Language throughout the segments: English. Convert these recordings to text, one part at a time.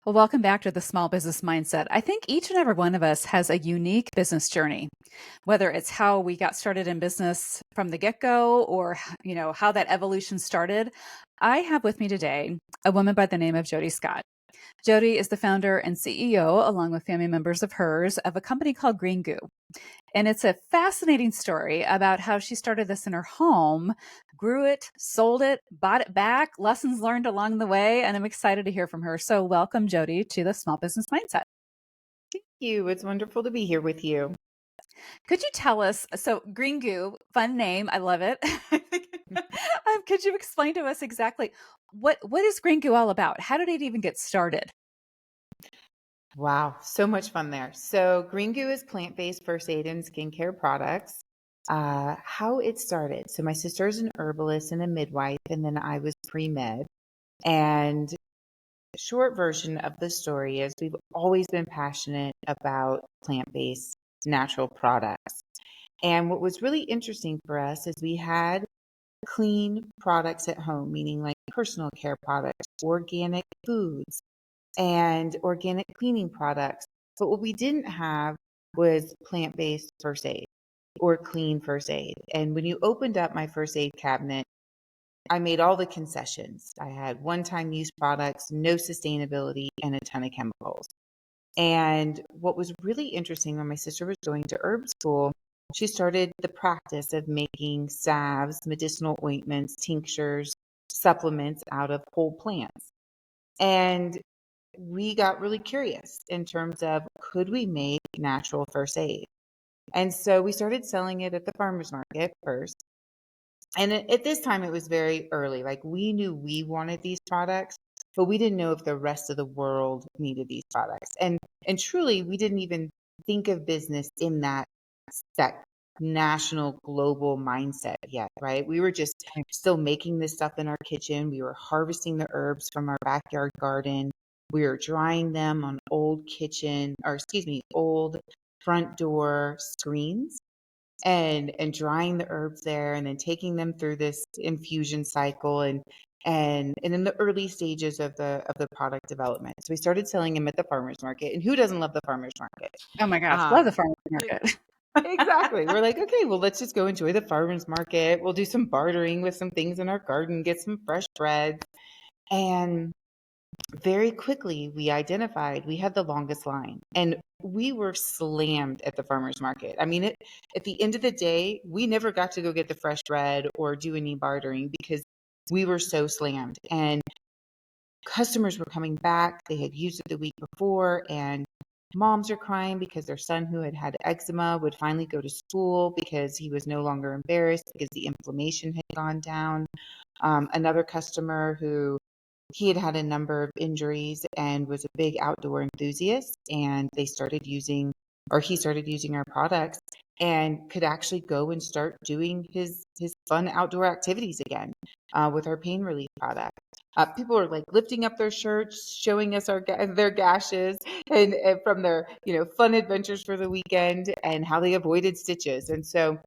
Well, welcome back to the Small Business Mindset. I think each and every one of us has a unique business journey, whether it's how we got started in business from the get-go or, how that evolution started. I have with me today a woman by the name of Jodi Scott. Jodi is the founder and CEO, along with family members of hers, of a company called Green Goo. And it's a fascinating story about how she started this in her home, grew it, sold it, bought it back, lessons learned along the way. And I'm excited to hear from her. So, welcome, Jodi, to the Small Business Mindset. You. It's wonderful to be here with you. Could you tell us? So, Green Goo, fun name. I love it. Could you explain to us exactly what is Green Goo all about? How did it even get started? Wow, so much fun there. So, Green Goo is plant-based first aid and skincare products. How it started. So, my sister is an herbalist and a midwife, and then I was pre-med. And short version of the story is we've always been passionate about plant-based natural products. And what was really interesting for us is we had clean products at home, meaning like personal care products, organic foods, and organic cleaning products. But what we didn't have was plant based first aid or clean first aid. And when you opened up my first aid cabinet, I made all the concessions. I had one time use products, no sustainability, and a ton of chemicals. And what was really interesting when my sister was going to herb school, she started the practice of making salves, medicinal ointments, tinctures, supplements out of whole plants. And we got really curious in terms of could we make natural first aid? And so we started selling it at the farmer's market first. And at this time, it was very early. Like we knew we wanted these products, but we didn't know if the rest of the world needed these products. And truly, we didn't even think of business in that national global mindset yet, right? We were just still making this stuff in our kitchen. We were harvesting the herbs from our backyard garden. We were drying them on old front door screens and drying the herbs there and then taking them through this infusion cycle and in the early stages of the product development. So we started selling them at the farmers market. And who doesn't love the farmers market? Oh my gosh, love the Um, farmers like market. exactly. We're like, okay, well, let's just go enjoy the farmers market. We'll do some bartering with some things in our garden, get some fresh breads. And very quickly we identified we had the longest line and we were slammed at the farmers market. I mean, at the end of the day, we never got to go get the fresh bread or do any bartering because we were so slammed. And customers were coming back. They had used it the week before, and moms are crying because their son, who had had eczema, would finally go to school because he was no longer embarrassed because the inflammation had gone down. Another customer who he had had a number of injuries and was a big outdoor enthusiast, and he started using our products and could actually go and start doing his fun outdoor activities again with our pain relief product. People were like lifting up their shirts, showing us their gashes and from their fun adventures for the weekend and how they avoided stitches. And so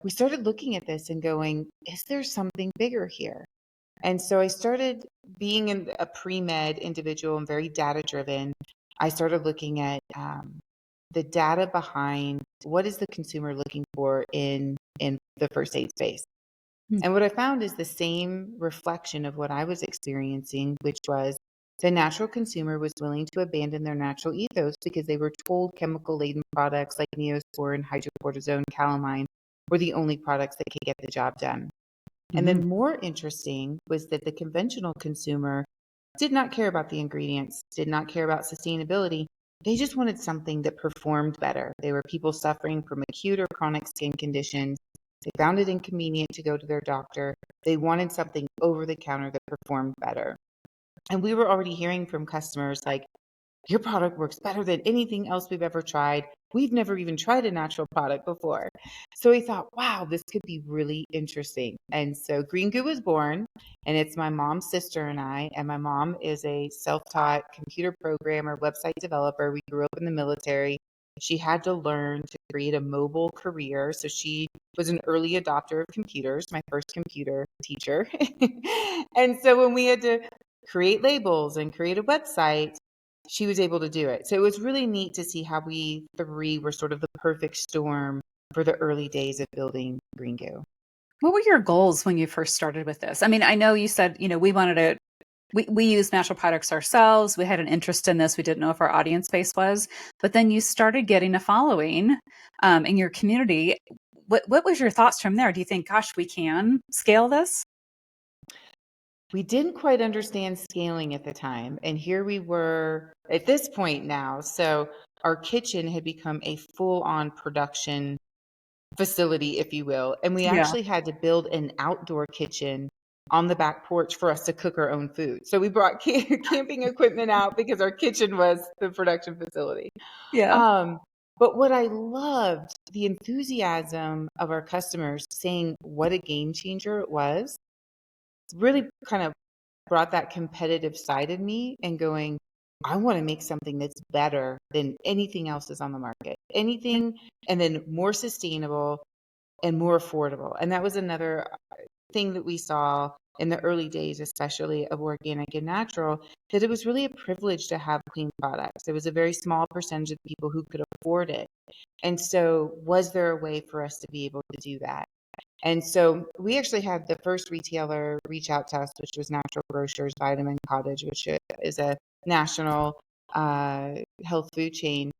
we started looking at this and going, is there something bigger here? And so I started being a pre-med individual and very data driven. I started looking at the data behind what is the consumer looking for in the first aid space. And what I found is the same reflection of what I was experiencing, which was the natural consumer was willing to abandon their natural ethos because they were told chemical laden products like Neosporin, hydrocortisone, calamine were the only products that could get the job done. And Mhm. then more interesting was that the conventional consumer did not care about the ingredients, did not care about sustainability. They just wanted something that performed better. They were people suffering from acute or chronic skin conditions. They found it inconvenient to go to their doctor. They wanted something over the counter that performed better. And we were already hearing from customers like, your product works better than anything else we've ever tried. We've never even tried a natural product before. So we thought, wow, this could be really interesting. And so Green Goo was born, and it's my mom's sister and I. And my mom is a self taught computer programmer, website developer. We grew up in the military. She had to learn to create a mobile career. So she was an early adopter of computers, my first computer teacher. And so when we had to create labels and create a website, she was able to do it. So it was really neat to see how we three were sort of the perfect storm for the early days of building Green Goo. What were your goals when you first started with this? I mean, I know you said, we wanted to we use natural products ourselves. We had an interest in this. We didn't know if our audience base was, but then you started getting a following in your community. What was your thoughts from there? Do you think, gosh, we can scale this? We didn't quite understand scaling at the time. And here we were at this point now. So our kitchen had become a full on production facility, if you will. And we Yeah. actually had to build an outdoor kitchen on the back porch for us to cook our own food. So we brought camping equipment out because our kitchen was the production facility. Yeah. Um, but what I loved, the enthusiasm of our customers saying what a game changer it was, really kind of brought that competitive side in me and going, I want to make something that's better than anything else that's on the market. Anything, and then more sustainable and more affordable. And that was another thing that we saw in the early days, especially of organic and natural, that it was really a privilege to have clean products. There was a very small percentage of people who could afford it. And so, was there a way for us to be able to do that? And so we actually had the first retailer reach out to us, which was Natural Grocers Vitamin Cottage, which is a national health food chain.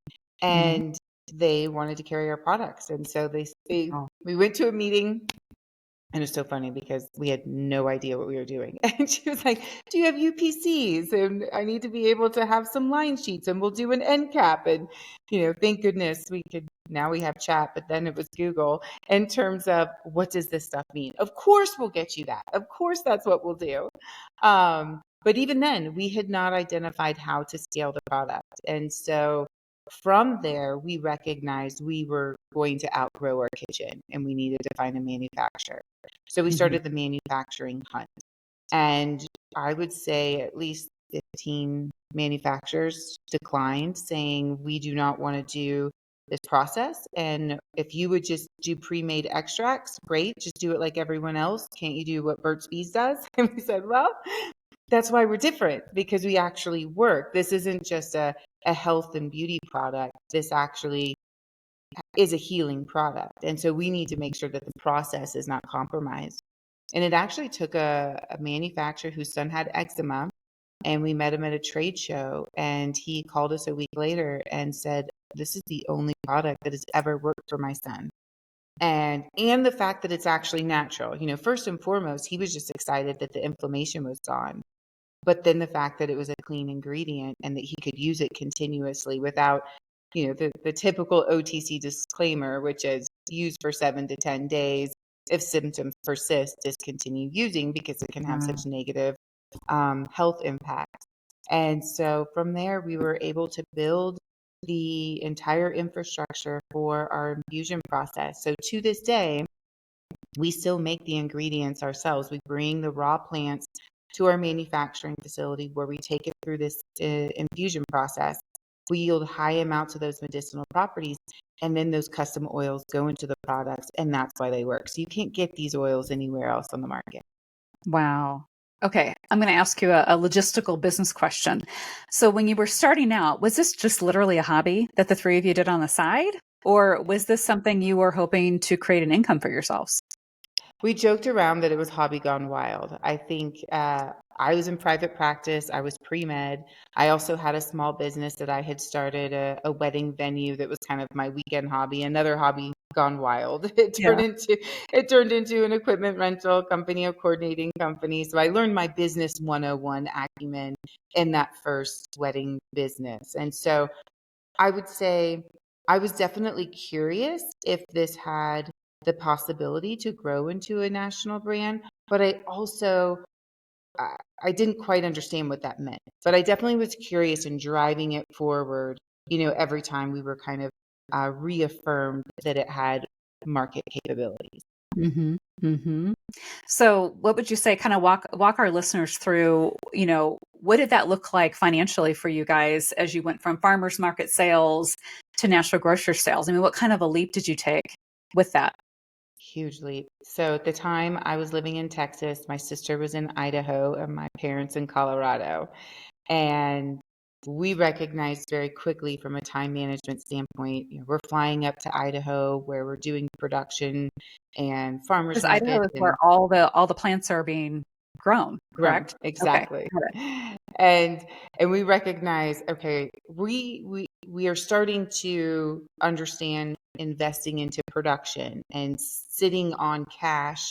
Mhm. And they wanted to carry our products. And so Oh, we went to a meeting. And it's so funny because we had no idea what we were doing. And she was like, do you have UPCs? And I need to be able to have some line sheets and we'll do an end cap. And, thank goodness now we have chat, but then it was Google in terms of what does this stuff mean? Of course, we'll get you that. Of course, that's what we'll do. But even then, we had not identified how to scale the product. And so from there, we recognized we were going to outgrow our kitchen and we needed to find a manufacturer. So we mhm. started the manufacturing hunt. And I would say at least 15 manufacturers declined, saying, we do not want to do this process. And if you would just do pre made extracts, great, just do it like everyone else. Can't you do what Burt's Bees does? And we said, well, that's why we're different because we actually work. This isn't just a health and beauty product. This actually is a healing product. And so we need to make sure that the process is not compromised. And it actually took a manufacturer whose son had eczema, and we met him at a trade show. And he called us a week later and said, this is the only product that has ever worked for my son. And the fact that it's actually natural. First and foremost, he was just excited that the inflammation was gone. But then the fact that it was a clean ingredient and that he could use it continuously without, the typical OTC disclaimer, which is used for 7 to 10 days. If symptoms persist, discontinue using because it can have Wow. such negative health impacts. And so from there, we were able to build the entire infrastructure for our infusion process. So to this day, we still make the ingredients ourselves. We bring the raw plants to our manufacturing facility where we take it through this infusion process. We yield high amounts of those medicinal properties, and then those custom oils go into the products, and that's why they work. So you can't get these oils anywhere else on the market. Wow. Okay, I'm going to ask you a logistical business question. So, when you were starting out, was this just literally a hobby that the three of you did on the side? Or was this something you were hoping to create an income for yourselves? We joked around that it was hobby gone wild. I think I was in private practice. I was pre-med. I also had a small business that I had started, a wedding venue that was kind of my weekend hobby, another hobby gone wild. Yeah. It turned into an equipment rental company, a coordinating company. So I learned my business 101 acumen in that first wedding business. And so I would say I was definitely curious if this had the possibility to grow into a national brand, but I also I didn't quite understand what that meant. But I definitely was curious in driving it forward, every time we were kind of reaffirmed that it had market capabilities. Hmm. Hmm. So, what would you say? Kind of walk our listeners through. What did that look like financially for you guys as you went from farmers market sales to natural grocery sales? I mean, what kind of a leap did you take with that? Huge leap. So at the time I was living in Texas, my sister was in Idaho, and my parents in Colorado. And we recognized very quickly from a time management standpoint, we're flying up to Idaho where we're doing production and farmers Because Idaho market is where and all the plants are being grown, grown. correct? Okay, Exactly. got it. And we recognize, okay, we are starting to understand investing into production and sitting on cash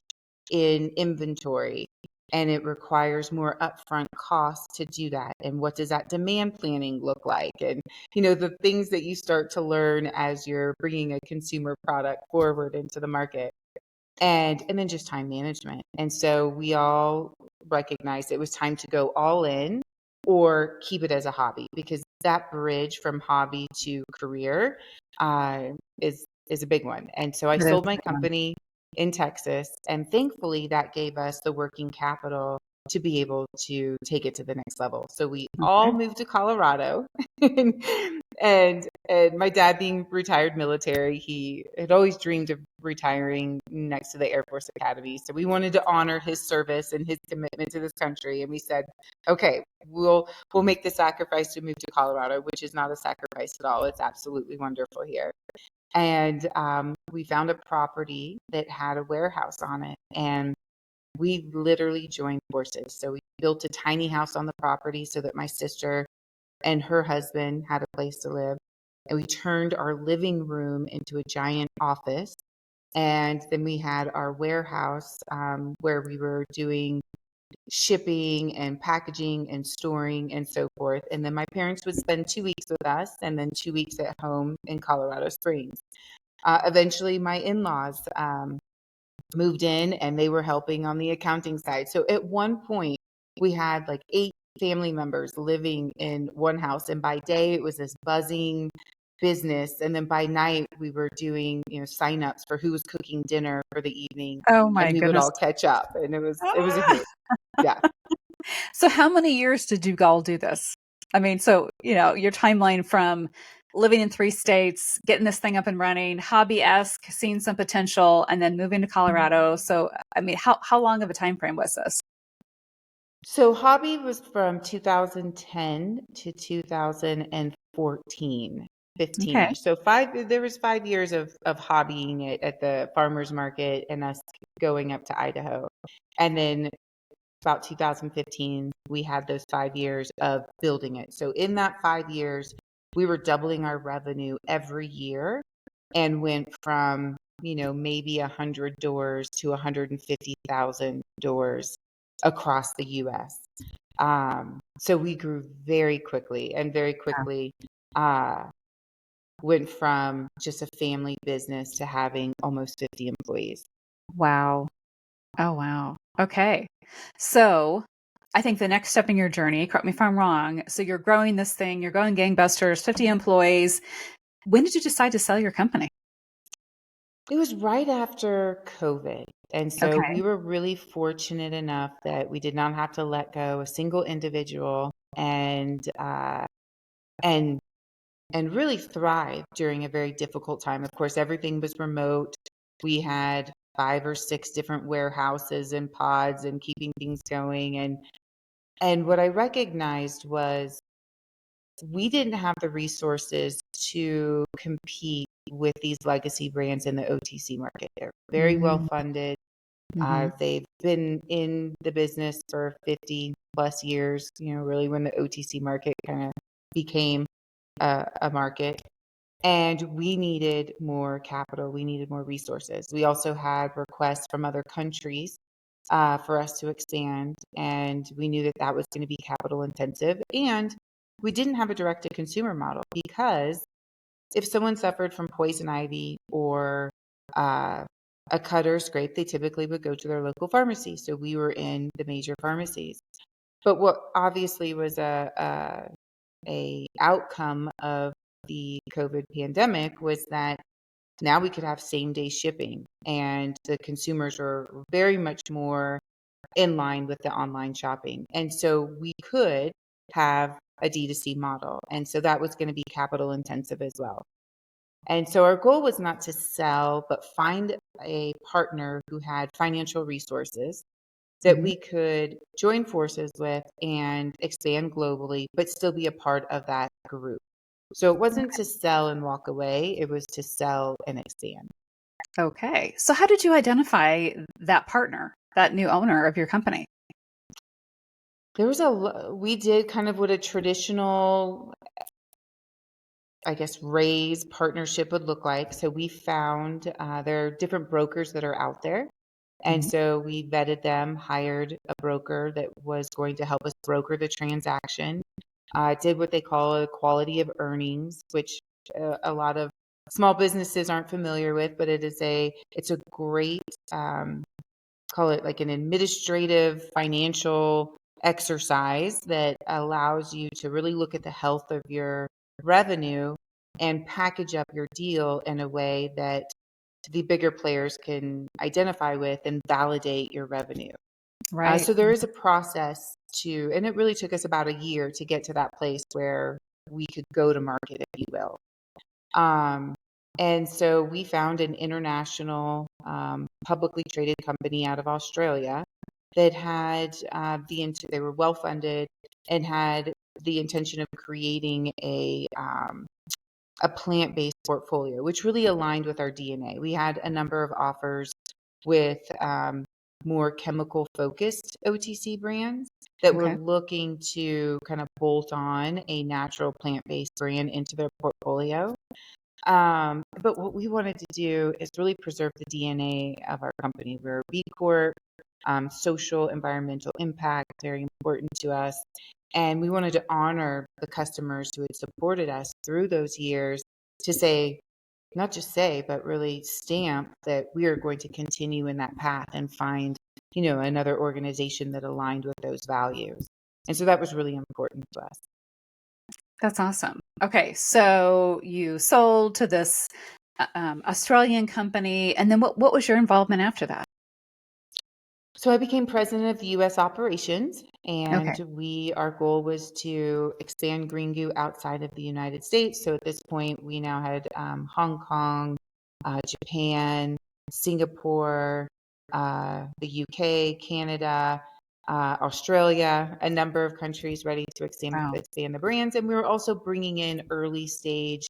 in inventory. And it requires more upfront costs to do that. And what does that demand planning look like? And, the things that you start to learn as you're bringing a consumer product forward into the market. And then just time management. And so we all recognized it was time to go all in or keep it as a hobby, because that bridge from hobby to career uh, is a big one. And so I That is sold a my big one. company in Texas, and thankfully that gave us the working capital to be able to take it to the next level. So we all Okay. moved to Colorado. And my dad, being retired military, he had always dreamed of retiring next to the Air Force Academy. So we wanted to honor his service and his commitment to this country. And we said, okay, we'll make the sacrifice to move to Colorado, which is not a sacrifice at all. It's absolutely wonderful here. And we found a property that had a warehouse on it. And we literally joined forces. So we built a tiny house on the property so that my sister and her husband had a place to live. And we turned our living room into a giant office. And then we had our warehouse where we were doing shipping and packaging and storing and so forth. And then my parents would spend 2 weeks with us and then 2 weeks at home in Colorado Springs. Eventually, my in laws moved in and they were helping on the accounting side. So at one point, we had like 8 family members living in one house. And by day, it was this buzzing business. And then by night, we were doing, signups for who was cooking dinner for the evening. Oh And my we would goodness. all catch up. And it was a Ah! hoot. Yeah. So how many years did you all do this? I mean, so, your timeline from living in 3 states, getting this thing up and running, hobby-esque, seeing some potential, and then moving to Colorado. So, I mean, how long of a time frame was this? So hobby was from 2010 to 2014, Okay. 15-ish. So there was 5 years of hobbying it at the farmers market and us going up to Idaho. And then about 2015, we had those 5 years of building it. So in that 5 years, we were doubling our revenue every year and went from, maybe 100 doors to 150,000 doors across the US. So we grew very quickly and very quickly uh, went from just a family business to having almost 50 employees. Wow. Oh, wow. Okay. So I think the next step in your journey, correct me if I'm wrong. So you're growing this thing, you're going gangbusters, 50 employees. When did you decide to sell your company? It was right after COVID. And so Okay. we were really fortunate enough that we did not have to let go a single individual and and really thrive during a very difficult time. Of course, everything was remote. We had 5 or 6 different warehouses and pods and keeping things going. And what I recognized was we didn't have the resources to compete with these legacy brands in the OTC market. They're very well Mm-hmm. funded. They've been in the business for 50 plus years, really when the OTC market kind of became a market. And we needed more capital. We needed more resources. We also had requests from other countries for us to expand. And we knew that that was going to be capital intensive. And we didn't have a direct to consumer model, because if someone suffered from poison ivy or uh, a cut or a scrape, they typically would go to their local pharmacy. So we were in the major pharmacies. But what obviously was a outcome of the COVID pandemic was that now we could have same day shipping, and the consumers are very much more in line with the online shopping. And so we could have a D2C model. And so that was going to be capital intensive as well. And so our goal was not to sell, but find a partner who had financial resources that Hmm. we could join forces with and expand globally, but still be a part of that group. So it wasn't to sell and walk away, it was to sell and expand. Okay. So, how did you identify that partner, that new owner of your company? There was we did kind of what a traditional, I guess, raise partnership would look like. So we found there are different brokers that are out there. And Mhm. so we vetted them, hired a broker that was going to help us broker the transaction, did what they call a quality of earnings, which a lot of small businesses aren't familiar with, but it's a great, call it like an administrative financial exercise that allows you to really look at the health of your revenue and package up your deal in a way that the bigger players can identify with and validate your revenue. Right. So there is a process and it really took us about a year to get to that place where we could go to market, if you will. Um, and so we found an international publicly traded company out of Australia that had they were well funded and had the intention of creating a plant-based portfolio, which really aligned with our DNA. We had a number of offers with more chemical-focused OTC brands that were Okay. looking to kind of bolt on a natural plant-based brand into their portfolio. But what we wanted to do is really preserve the DNA of our company. We're a B Corp, social, environmental impact, very important to us. And we wanted to honor the customers who had supported us through those years to say, not just say, but really stamp that we are going to continue in that path and find, another organization that aligned with those values. And so that was really important to us. That's awesome. Okay. So, you sold to this Australian company. And then what was your involvement after that? So I became president of the U.S. operations, and Okay. our goal was to expand Green Goo outside of the United States. So at this point, we now had Hong Kong, Japan, Singapore, the UK, Canada, Australia, a number of countries ready to Wow. expand the brands. And we were also bringing in early stage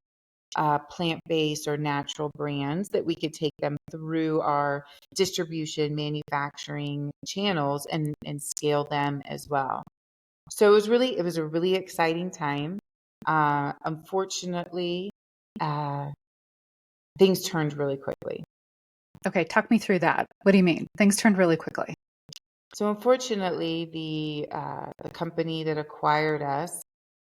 plant-based or natural brands that we could take them through our distribution manufacturing channels and scale them as well. So it was a really exciting time. Unfortunately, uh, things turned really quickly. Okay. Talk me through that. What do you mean? Things turned really quickly. So unfortunately, the company that acquired us,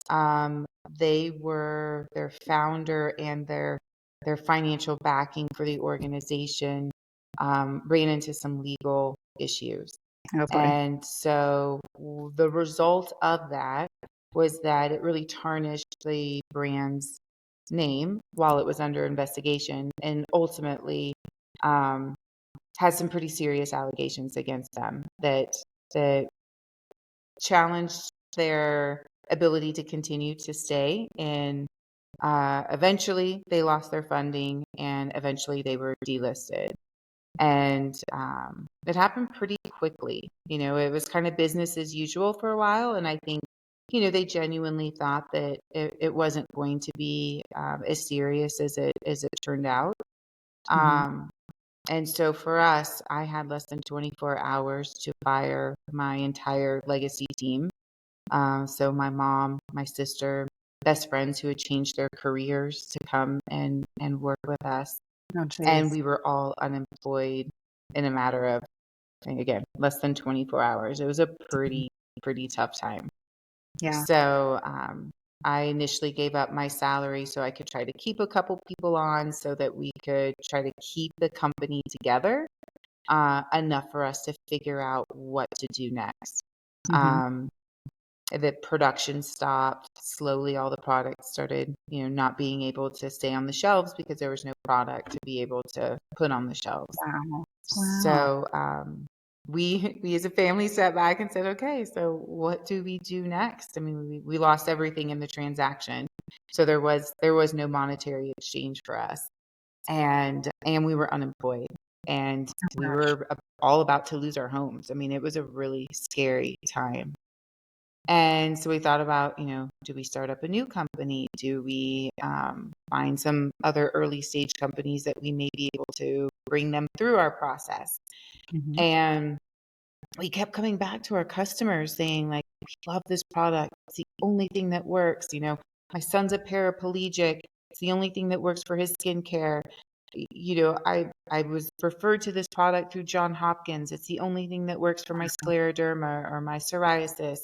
um, their founder and their financial backing for the organization ran into some legal issues. Oh, boy. And so the result of that was that it really tarnished the brand's name while it was under investigation and ultimately um, has some pretty serious allegations against them that challenged their ability to continue to stay. And eventually, they lost their funding, and eventually, they were delisted. And it happened pretty quickly. It was kind of business as usual for a while, and I think they genuinely thought that it wasn't going to be as serious as it turned out. Hmm. Um, and so for us, I had less than 24 hours to fire my entire legacy team. So my mom, my sister, best friends who had changed their careers to come and work with us. Oh, And geez. we were all unemployed in a matter of, again, less than 24 hours. It was a Mhm. pretty tough time. Yeah. So I initially gave up my salary so I could try to keep a couple people on so that we could try to keep the company together enough for us to figure out what to do next. Hmm. Um, the production stopped. Slowly, all the products started, not being able to stay on the shelves because there was no product to be able to put on the shelves. Wow. Wow. So we as a family sat back and said, okay, so what do we do next? I mean, we lost everything in the transaction, so there was no monetary exchange for us, and we were unemployed. and we Gosh. were all about to lose our homes. I mean, it was a really scary time. And so we thought about, do we start up a new company? Do we find some other early stage companies that we may be able to bring them through our process? Mhm. And we kept coming back to our customers saying, like, we love this product. It's the only thing that works. My son's a paraplegic. It's the only thing that works for his skincare. I was referred to this product through John Hopkins. It's the only thing that works for my scleroderma or my psoriasis.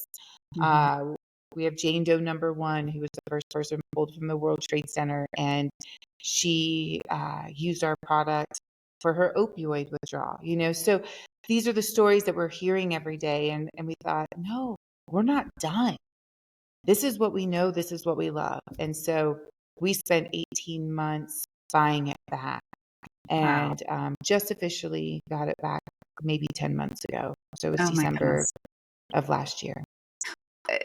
Mhm. Uh, we have Jane Doe #1, who was the first person pulled from the World Trade Center, and she used our product for her opioid withdrawal. So these are the stories that we're hearing every day, and we thought, no, we're not done. This is what we know. This is what we love. And so we spent 18 months buying it back, Wow. and just officially got it back maybe 10 months ago. So it was Oh my December goodness. of last year. Uh,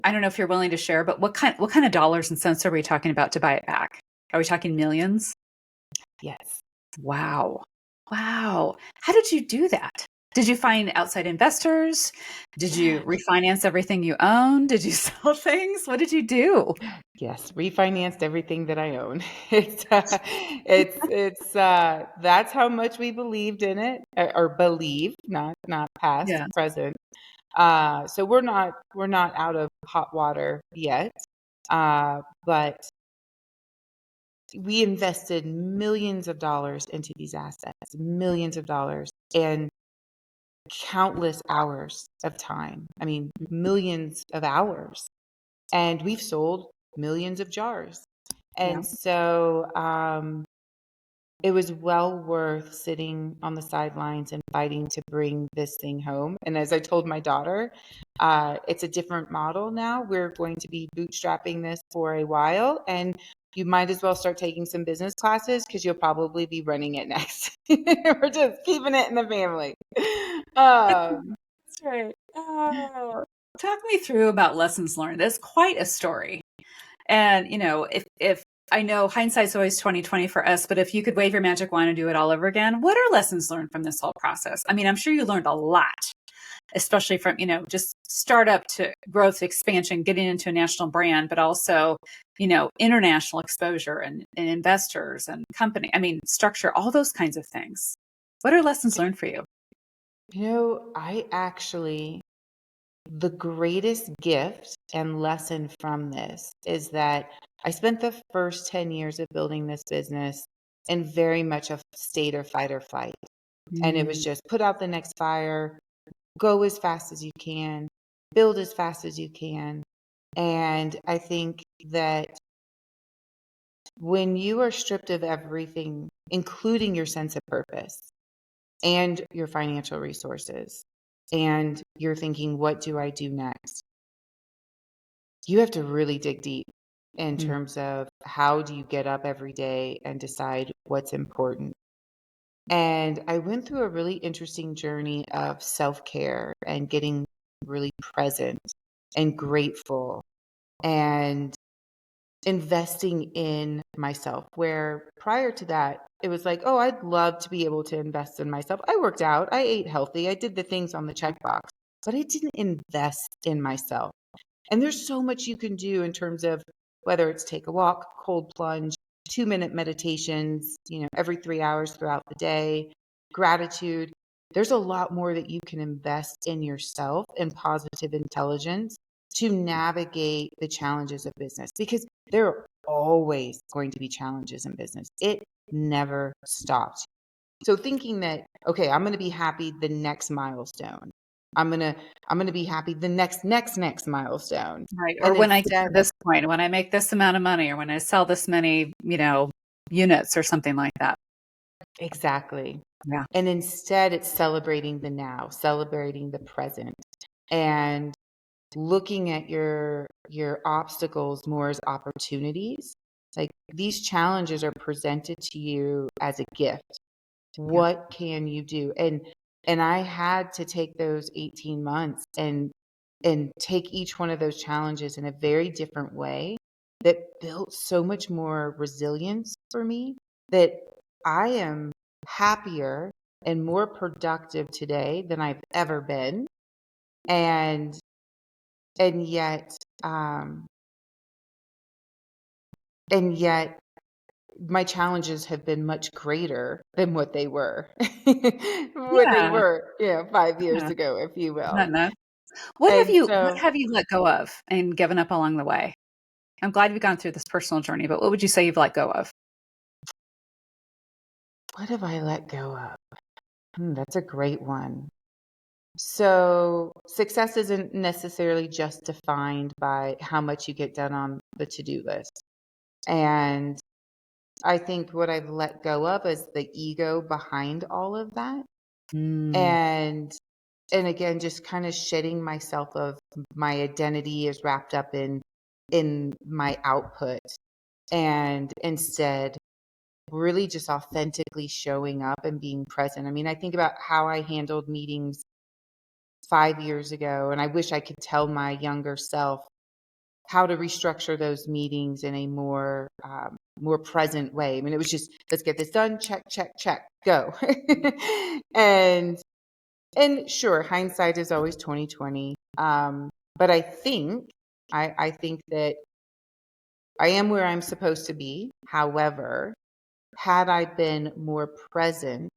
I don't know if you're willing to share, but what kind of dollars and cents are we talking about to buy it back? Are we talking millions? Yes. Wow. Wow. How did you do that? Did you find outside investors? Did you refinance everything you own? Did you sell things? What did you do? Yes, refinanced everything that I own. That's how much we believed in it, or believe, not past, Yeah. present. So we're not out of hot water yet, but we invested millions of dollars into these assets, millions of dollars, and countless hours of time. I mean, millions of hours, and we've sold millions of jars. Yeah. And so it was well worth sitting on the sidelines and fighting to bring this thing home. And as I told my daughter, it's a different model now. We're going to be bootstrapping this for a while, and you might as well start taking some business classes because you'll probably be running it next. We're just keeping it in the family. Um, That's right. Oh, talk me through about lessons learned. That's quite a story. And, if I know hindsight's always 2020 for us, but if you could wave your magic wand and do it all over again, what are lessons learned from this whole process? I mean, I'm sure you learned a lot, especially from, just startup to growth, expansion, getting into a national brand, but also, international exposure and investors and company, I mean, structure, all those kinds of things. What are lessons learned for you? the greatest gift and lesson from this is that I spent the first 10 years of building this business in very much a state of fight or flight. And it was Mm, just put out the next fire, go as fast as you can, build as fast as you can. And I think that when you are stripped of everything, including your sense of purpose and your financial resources, and you're thinking, what do I do next? You have to really dig deep in mm, terms of how do you get up every day and decide what's important. And I went through a really interesting journey of self care and getting really present and grateful and investing in myself. Where prior to that, it was like, oh, I'd love to be able to invest in myself. I worked out, I ate healthy, I did the things on the checkbox, but I didn't invest in myself. And there's so much you can do in terms of whether it's take a walk, cold plunge, 2-minute meditations, every 3 hours throughout the day, gratitude. There's a lot more that you can invest in yourself and positive intelligence to navigate the challenges of business, because there are always going to be challenges in business. It never stops. So thinking that, okay, I'm going to be happy the next milestone. I'm going to be happy the next milestone. right. Or And when I get instead, to this point, when I make this amount of money, or when I sell this many, units or something like that. exactly. Yeah. And instead it's celebrating the now, celebrating the present, and looking at your obstacles more as opportunities. Like, these challenges are presented to you as a gift. Yeah. What can you do? And I had to take those 18 months and take each one of those challenges in a very different way that built so much more resilience for me, that I am happier and more productive today than I've ever been. And yet, um, and yet my challenges have been much greater than what they were, Yeah. 5 years Yeah. ago, if you Not will. enough. And What so, have you let go of and given up along the way? I'm glad you've gone through this personal journey, but what would you say you've let go of? what have I let go of? That's a great one. So, success isn't necessarily just defined by how much you get done on the to-do list. And I think what I've let go of is the ego behind all of that. Mm, And again, just kind of shedding myself of my identity is wrapped up in my output, and instead really just authentically showing up and being present. I mean, I think about how I handled meetings 5 years ago, and I wish I could tell my younger self how to restructure those meetings in a more present way. I mean, it was just, let's get this done, check, check, check, go. and sure, hindsight is always 2020. But I think that I am where I'm supposed to be. However, had I been more present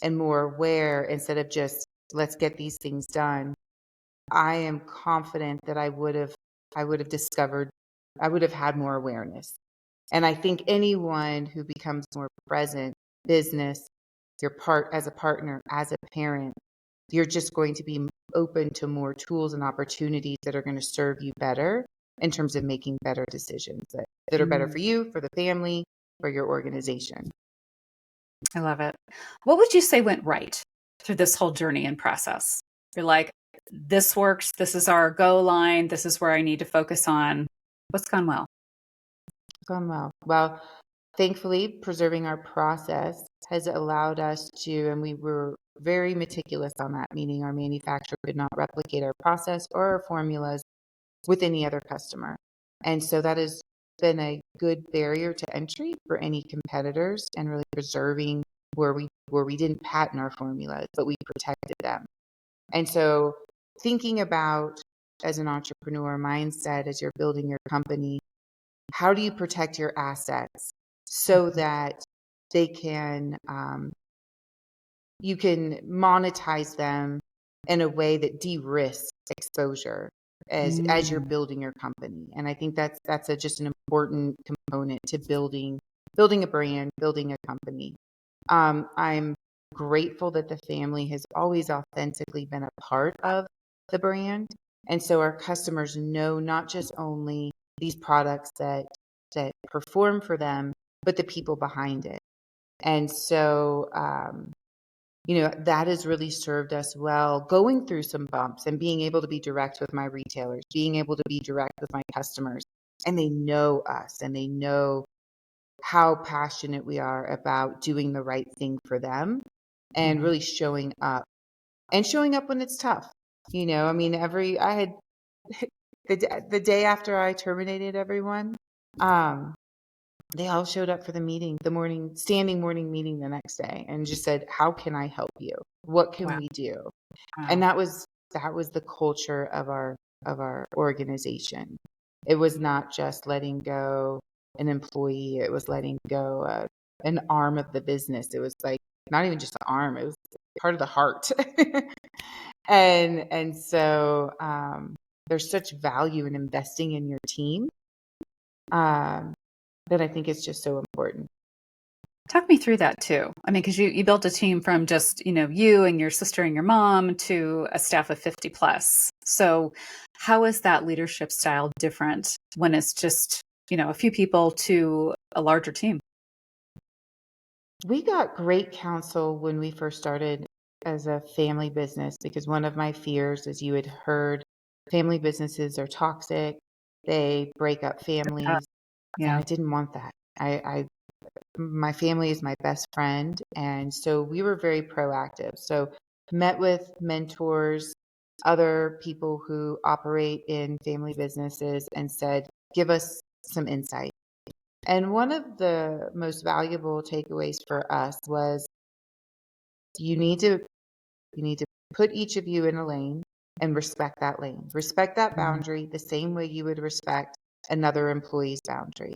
and more aware instead of just let's get these things done, I am confident that I would have discovered, I would have had more awareness. And I think anyone who becomes more present, business, your part as a partner, as a parent, you're just going to be open to more tools and opportunities that are going to serve you better in terms of making better decisions that are better mm, for you, for the family, for your organization. I love it. What would you say went right through this whole journey and process? You're like, this works. This is our go line. This is where I need to focus on. What's gone well? Gone well. Well, thankfully, preserving our process has allowed us to, and we were very meticulous on that, meaning our manufacturer could not replicate our process or our formulas with any other customer. And so that has been a good barrier to entry for any competitors, and really preserving where we didn't patent our formulas, but we protected them. And so thinking about, as an entrepreneur mindset, as you're building your company, how do you protect your assets so Mhm. that they can you can monetize them in a way that de-risks exposure as you're Mm, building your company. And I think that's just an important component to building a brand, building a company. I'm grateful that the family has always authentically been a part of the brand, and so our customers know not just only these products that perform for them, but the people behind it. And so, that has really served us well, going through some bumps and being able to be direct with my retailers, being able to be direct with my customers. And they know us, and they know how passionate we are about doing the right thing for them, and mhm. really showing up when it's tough. I mean, I had the day after I terminated everyone, um, they all showed up for the meeting, the standing morning meeting the next day, and just said, "How can I help you? What can Wow. we do?" And Wow. that was the culture of our organization. It was not just letting go an employee; it was letting go an arm of the business. It was like not even just an arm; it was part of the heart. And so there's such value in investing in your team, um, that I think is just so important. Talk me through that too. I mean, because you built a team from just, you and your sister and your mom to a staff of 50 plus. So how is that leadership style different when it's just, a few people to a larger team? We got great counsel when we first started as a family business, because one of my fears, as you had heard, family businesses are toxic. They break up Uh, families, and yeah. I didn't want that. My family is my best friend, and so we were very proactive. So met with mentors, other people who operate in family businesses, and said, "Give us some insight." And one of the most valuable takeaways for us was you need to put each of you in a lane and respect that lane. Respect that boundary the same way you would respect another employee's boundary.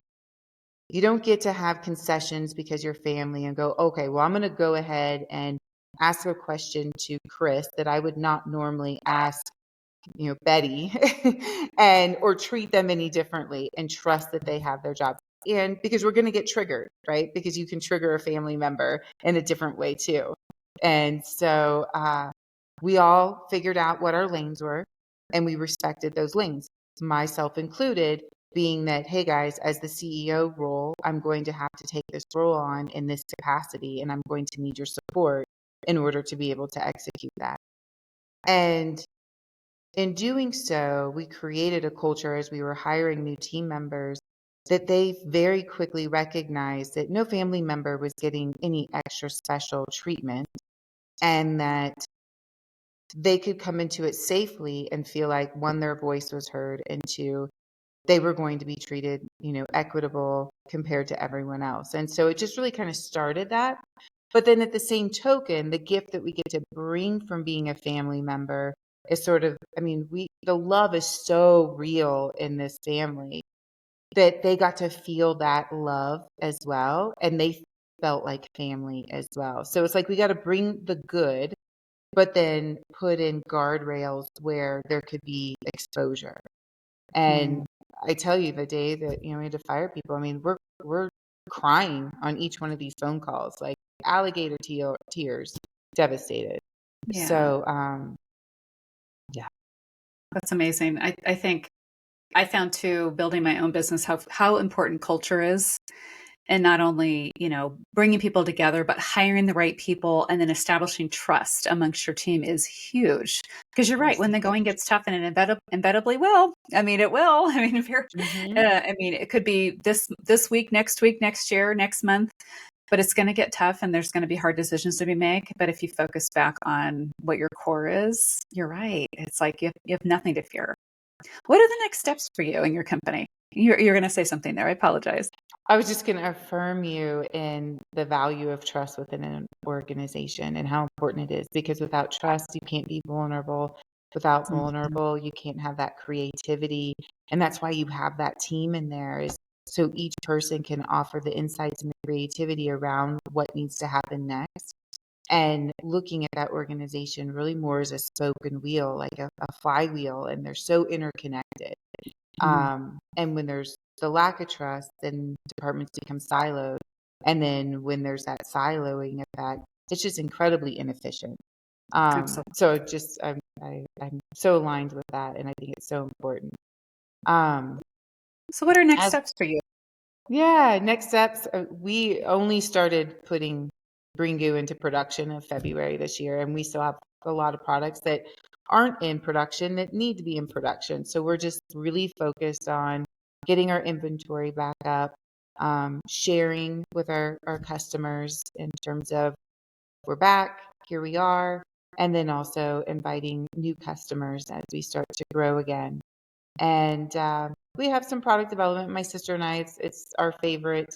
You don't get to have concessions because you're family and go, okay, well, I'm going to go ahead and ask a question to Chris that I would not normally ask, Betty, and or treat them any differently and trust that they have their job. And because we're going to get triggered, right? Because you can trigger a family member in a different way too. And so we all figured out what our lanes were and we respected those lanes, myself included, being that, hey guys, as the CEO role, I'm going to have to take this role on in this capacity and I'm going to need your support in order to be able to execute that. And in doing so, we created a culture as we were hiring new team members that they very quickly recognized that no family member was getting any extra special treatment and that they could come into it safely and feel like, one, their voice was heard, and two, they were going to be treated, equitable compared to everyone else. And so it just really kind of started that. But then at the same token, the gift that we get to bring from being a family member is sort of, the love is so real in this family that they got to feel that love as well. And they felt like family as well. So it's like we got to bring the good, but then put in guardrails where there could be exposure. And I tell you, the day that we had to fire people, we're crying on each one of these phone calls, like alligator tears, devastated. Yeah, So, yeah. that's amazing. I think I found too, building my own business, how important culture is. And not only, bringing people together, but hiring the right people and then establishing trust amongst your team is huge. Because you're right, when the going gets tough, and it inevitably will. It will. If you're, Mm-hmm. it could be this week, next year, next month, but it's going to get tough, and there's going to be hard decisions to be made. But if you focus back on what your core is, you're right. It's like you have nothing to fear. What are the next steps for you and your company? You're going to say something there. I apologize. I was just going to affirm you in the value of trust within an organization and how important it is, because without trust, you can't be vulnerable. Without Mhm. vulnerable, you can't have that creativity. And that's why you have that team in there, is so each person can offer the insights and the creativity around what needs to happen next. And looking at that organization really more as a spoke and wheel, like a flywheel, and they're so interconnected. Mhm. And when there's the lack of trust, then departments become siloed. And then when there's that siloing effect, it's just incredibly inefficient. Absolutely. So just I'm so aligned with that, and I think it's so important. Um, So what are next as steps for you? Yeah, next steps. We only started putting Green Goo into production in February this year, and we still have a lot of products that aren't in production that need to be in production. So we're just really focused on getting our inventory back up, sharing with our customers in terms of, we're back, here we are, and then also inviting new customers as we start to grow again. And we have some product development. My sister and I, it's our favorite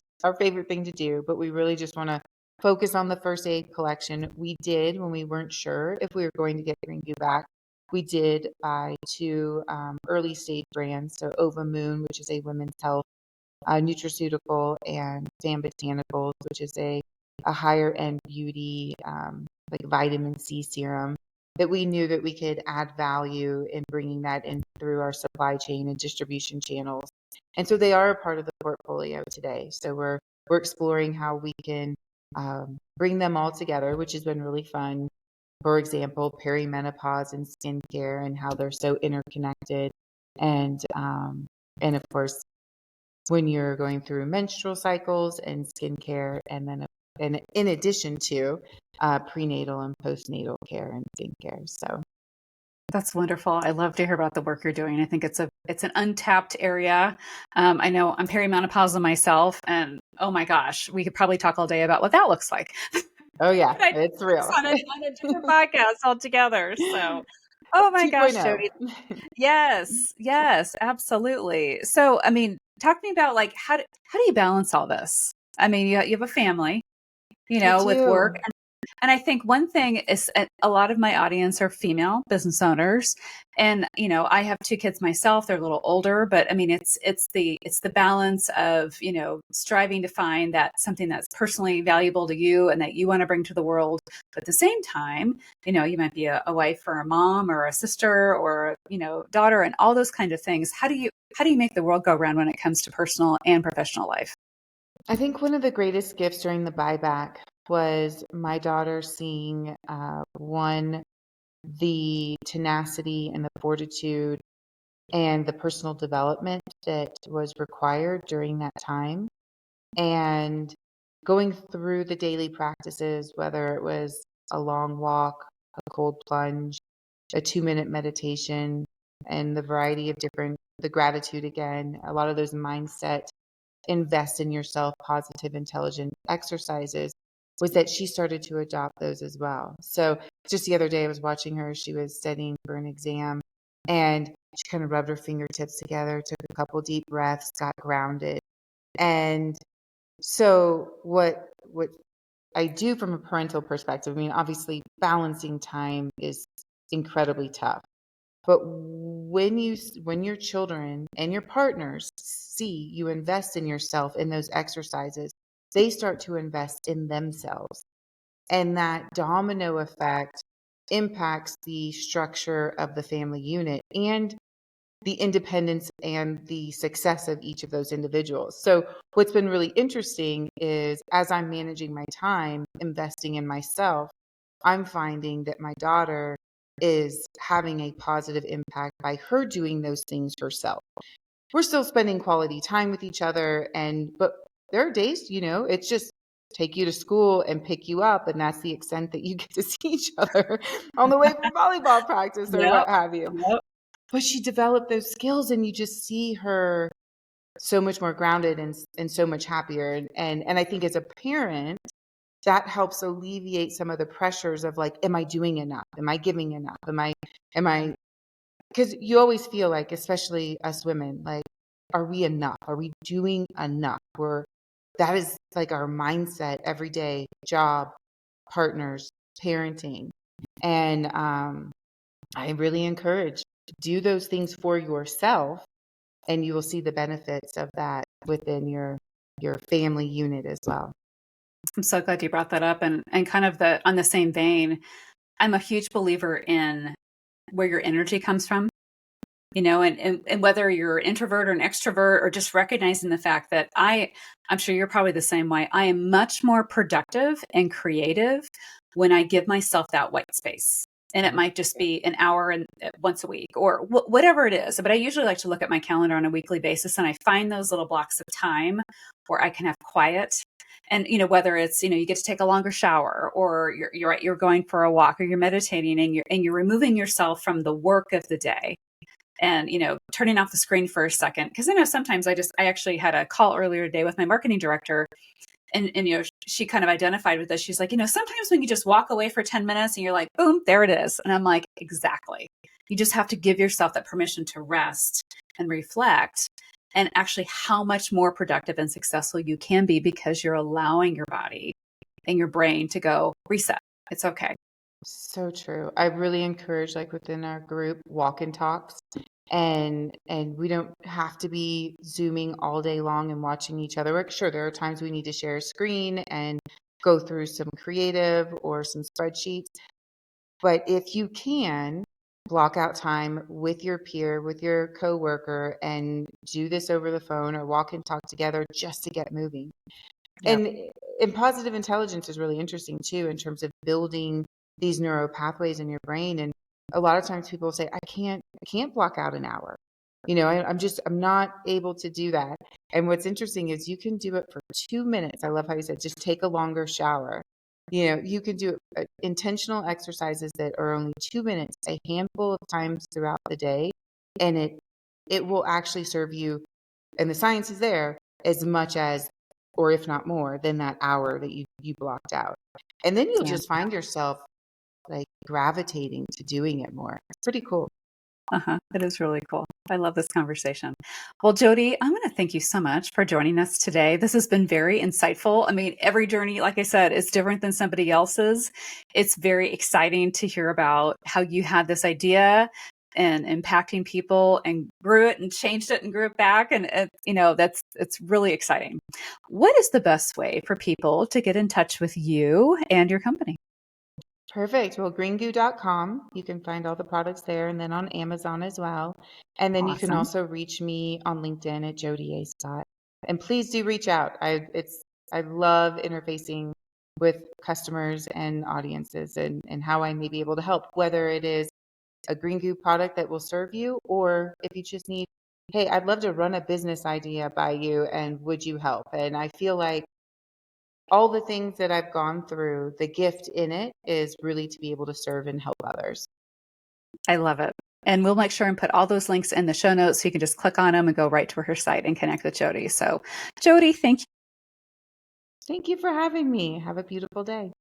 thing to do. But we really just want to focus on the first aid collection. We did, when we weren't sure if we were going to get Green Goo back, we did buy two early stage brands. So Ova Moon, which is a women's health nutraceutical, and Fan Botanicals, which is a higher end beauty, like vitamin C serum, that we knew that we could add value in bringing that in through our supply chain and distribution channels. And so they are a part of the portfolio today. So we're exploring how we can bring them all together, which has been really fun. For example, perimenopause and skincare, and how they're so interconnected. And of course, when you're going through menstrual cycles and skincare, and then and in addition to prenatal and postnatal care and skincare. So That's wonderful. I love to hear about the work you're doing. I think it's an untapped area. I know I'm perimenopausal myself, and oh my gosh, we could probably talk all day about what that looks like. oh yeah, But I think it's that's real. on a different podcast altogether. So, oh my gosh, 2.0. Jodi. Yes, yes, absolutely. So, talk to me about, like, how do you balance all this? You have a family, I with work do. And I think one thing is a lot of my audience are female business owners. And, I have two kids myself. They're a little older, but I mean, it's the balance of, striving to find that something that's personally valuable to you and that you want to bring to the world. But at the same time, you might be a wife or a mom or a sister or, daughter and all those kind of things. How do you make the world go round when it comes to personal and professional life? I think one of the greatest gifts during the buyback was my daughter seeing one, the tenacity and the fortitude and the personal development that was required during that time. And going through the daily practices, whether it was a long walk, a cold plunge, a 2-minute meditation, and the variety of the gratitude again, a lot of those mindset, invest in yourself, positive, intelligent exercises, was that she started to adopt those as well. So just the other day, I was watching her. She was studying for an exam, and she kind of rubbed her fingertips together, took a couple deep breaths, got grounded. And so what I do from a parental perspective, I mean, obviously balancing time is incredibly tough. But when your children and your partners see you invest in yourself in those exercises, they start to invest in themselves. And that domino effect impacts the structure of the family unit and the independence and the success of each of those individuals. So, what's been really interesting is as I'm managing my time, investing in myself, I'm finding that my daughter is having a positive impact by her doing those things herself. We're still spending quality time with each other, but there are days, it's just take you to school and pick you up, and that's the extent that you get to see each other on the way from volleyball practice or Yep. what have you. Yep. But she developed those skills, and you just see her so much more grounded and so much happier. And I think as a parent, that helps alleviate some of the pressures of like, am I doing enough? Am I giving enough? Am I, because you always feel like, especially us women, like, are we enough? Are we doing enough? That is like our mindset every day, job, partners, parenting. And I really encourage do those things for yourself, and you will see the benefits of that within your family unit as well. I'm so glad you brought that up, and kind of on the same vein, I'm a huge believer in where your energy comes from, and whether you're an introvert or an extrovert or just recognizing the fact that I'm sure you're probably the same way. I am much more productive and creative when I give myself that white space. And it might just be an hour and once a week or whatever it is. But I usually like to look at my calendar on a weekly basis and I find those little blocks of time where I can have quiet. And whether it's you get to take a longer shower or you're going for a walk or you're meditating and you're removing yourself from the work of the day and turning off the screen for a second, because I know sometimes I actually had a call earlier today with my marketing director, and she kind of identified with this. She's like, sometimes when you just walk away for 10 minutes and you're like, boom, there it is. And I'm like, exactly. You just have to give yourself that permission to rest and reflect, and actually how much more productive and successful you can be because you're allowing your body and your brain to go reset. It's okay. So true. I really encourage, like within our group, walk and talks. And we don't have to be zooming all day long and watching each other work. Sure, there are times we need to share a screen and go through some creative or some spreadsheets. But if you can block out time with your peer, with your coworker, and do this over the phone or walk and talk together just to get moving. Yeah. And positive intelligence is really interesting too in terms of building these neural pathways in your brain. And a lot of times people say, I can't block out an hour. I'm not able to do that. And what's interesting is you can do it for 2 minutes. I love how you said just take a longer shower. You can do intentional exercises that are only 2 minutes, a handful of times throughout the day, and it will actually serve you. And the science is there as much as, or if not more, than that hour that you blocked out. And then you'll Yeah. just find yourself like gravitating to doing it more. It's pretty cool. It is really cool. I love this conversation. Well, Jodi, I'm going to thank you so much for joining us today. This has been very insightful. I mean, every journey, like I said, is different than somebody else's. It's very exciting to hear about how you had this idea and impacting people and grew it and changed it and grew it back. And, it's really exciting. What is the best way for people to get in touch with you and your company? Perfect. Well, greengoo.com. You can find all the products there and then on Amazon as well. And then you can Awesome. also reach me on LinkedIn at Jodi Scott. And please do reach out. I love interfacing with customers and audiences and how I may be able to help, whether it is a Green Goo product that will serve you, or if you just need, hey, I'd love to run a business idea by you and would you help? And I feel like all the things that I've gone through, the gift in it is really to be able to serve and help others. I love it. And we'll make sure and put all those links in the show notes so you can just click on them and go right to her site and connect with Jodi. So, Jodi, thank you. Thank you for having me. Have a beautiful day.